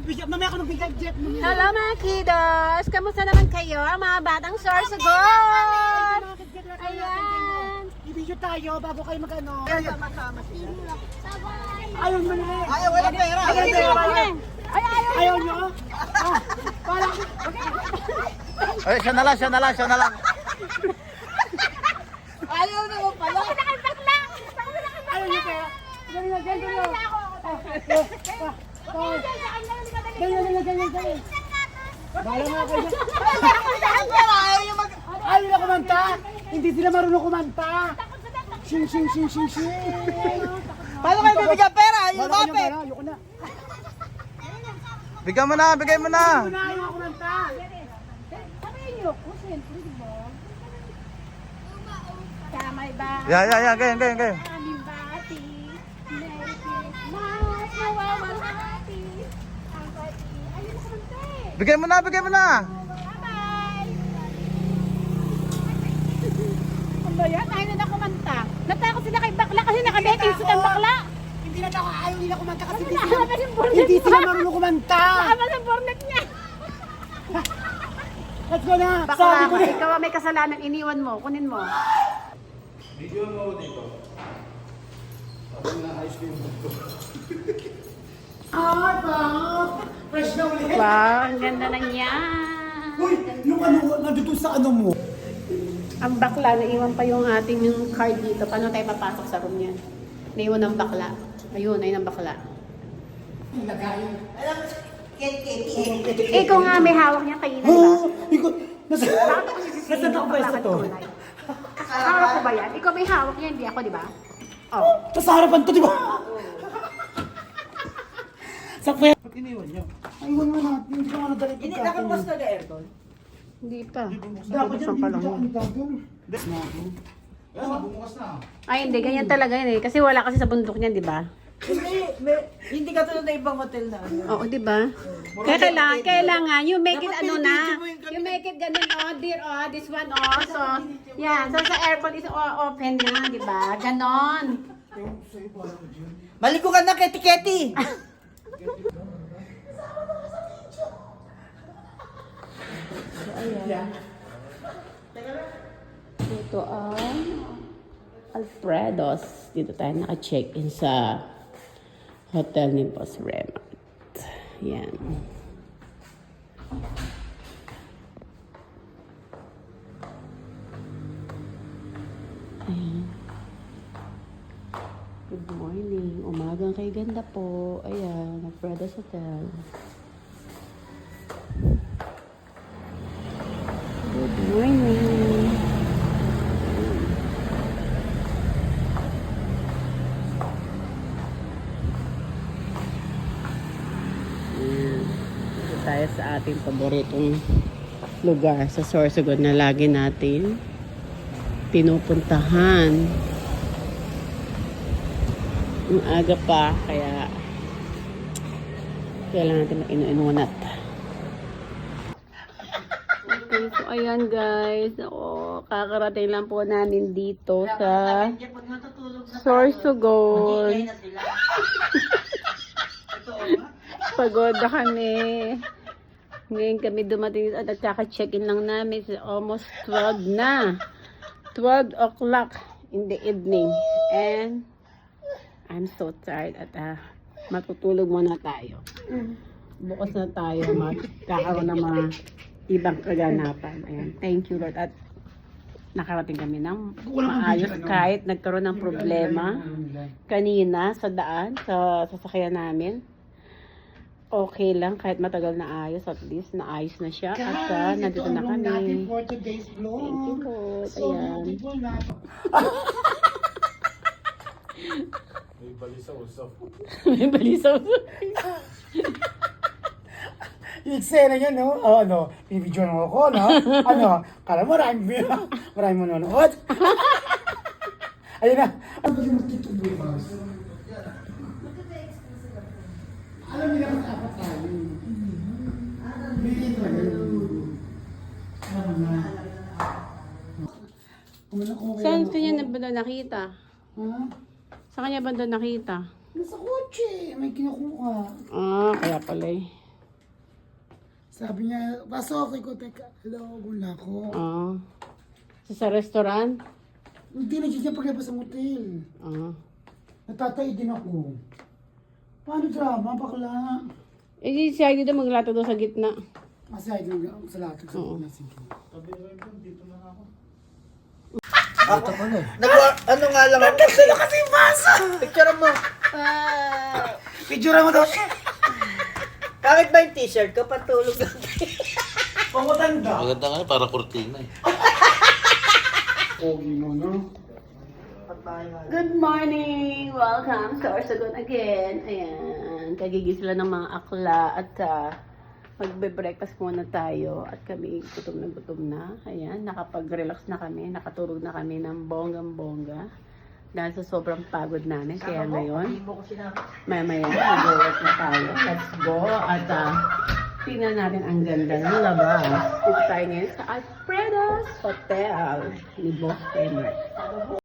Mamaya ako ng bigay jet. Hello mga kiddos! Kamusta naman kayo? Mga batang Sorsogon! Ayan! I-video tayo bago kayo mag-ano. Masama sila. Ayaw mo na. Ayaw, wala pera. Ayaw nyo? Parang... Ay, siya na lang, siya na lang, siya na lang. Ayaw naman pala. Ayaw nyo kaya? Ganyan, ganyan. Ganyan. Bala nga kayo. Ayaw yung mag... Ayaw na kumanta. Hindi sila marunong kumanta. Shing. Paano kayo bibigyan pera? Ayaw Bala kayo, mapit. bala. Ayoko na. Bigyan mo na, bigay mo na. Ayaw na kumanta. Kamay ba? Ya, ganyan. Aming bati. Merry Christmas! Nawawalhati. Ang bati. Ayun na kumante. Bigay mo na. Bye-bye! Ano ba yan? Ayaw na kumanta. Natakot sila kay bakla kasi nakabeting suit ang bakla. Hindi na ako ayaw nila kumanta kasi Nakakama yung burnet hindi mo. sila marunong kumanta. Nakakama yung burnet niya. Let's go na. Bakla Sabi ko ka. na. Ikaw ang may kasalanan. Iniwan mo. Kunin mo. Video mo dito. Fresh na ulit. Wow, ang ganda na niya. Uy, yung ano, nandito sa ano mo. Ang bakla, naiwan pa yung ating yung card dito. Paano tayo papasok sa room niyan? Naiwan ng bakla. Ayun ang bakla. Ilagay. Alam, Katie. Ikaw nga may hawak niya kayo, di ba? Oh, ikaw, nasa na ba isa to? Hawak ko ba yan? Ikaw may hawak niya, hindi ako, di ba? Oh. Nasa harapan to, di ba? Sa kaya. Pag iniwan nyo. Aywan mo natin, hindi ka nga nadali Hindi, nakabukas na aircon. Hindi pa. Dapat yan, Bubuksan pa lang hindi ka yun. ano gagawin. Ay, hindi. Ganyan talaga yun eh. Kasi wala kasi sa bundok niyan, di ba? Hindi ka tulad na ibang hotel na. Oo, di ba? Kaya kailangan, you make it ano na. You make it ganun, oh, dear, oh, this one, oh. So, yan. So, sa aircon is open na, di ba? Ganon. Maligo ka na, Katie. Ito ang Alfredo's. Dito tayo naka-check-in sa hotel ni Boss Remat. Yan. Ayan. Good morning. Umagang kay ganda po. Ayan, Alfredo's Hotel. Good morning. Dito tayo sa ating paboritong lugar sa Sorsogon na lagi natin pinupuntahan. Ang aga pa, kaya kailangan natin mag-inu-inunat. Okay, so ayan guys. O, kakarating lang po namin dito sa Sorsogon. Pagod na kami. Ngayon kami dumating at kaka-check-in lang namin. It's almost 12 na. 12 o'clock in the evening. And I'm so tired at matutulog muna tayo. Bukas na tayo magkakaroon ng mga ibang kaganapan. Ayan. Thank you Lord. At nakarating kami ng maayos kahit nagkaroon ng problema kanina sa daan, sa sasakyan namin. Okay lang kahit matagal na ayos, at least naayos na siya at nandito na kami. For today's vlog. Thank you Lord. So Ayan. beautiful na. May balisaw-saw. May balisaw. Yung eksena niya, no? O, ano, i-video mo ako, no? Ano, kala mo marami manonood. Ayun na. Ano ba yung magtituloy ba? Alam niyo naman apat tayo. Saan kanya na ba nakita? Ha? Sa kanya ba nakita? Nasa kotse. May kinukuha. Ah, kaya pala eh. Sabi niya, pasok ko, teka, hello, gula ko. Oo. Sa restaurant? Hindi na siya paglabas ng hotel. Oo. Natatay din ako. Paano drama, bakla? Eh, di siya dito maglato doon sa gitna. Masaya din sa lahat. Oo. Sige. Ano nga lang ako kasi. Kasi basa! Picture mo. Picture mo daw siya. Bakit ba yung t-shirt ko? Patulog lang. Pangutanda. Maganda nga, para kurtina eh. Pogi mo, no? Good morning! Welcome to our Sagon again. Ayan, kagigis sila ng mga akla at magbe-breakfast muna tayo. At kami gutom na. Ayan, nakapag-relax na kami. Nakatulog na kami ng bonggang-bongga. Dahil sa sobrang pagod namin. Kaya ngayon, mamaya mag-work na tayo. Let's go. At tingnan natin ang ganda ng labas. Dito tayo ngayon sa Alfredo's Hotel ni Boss Emer.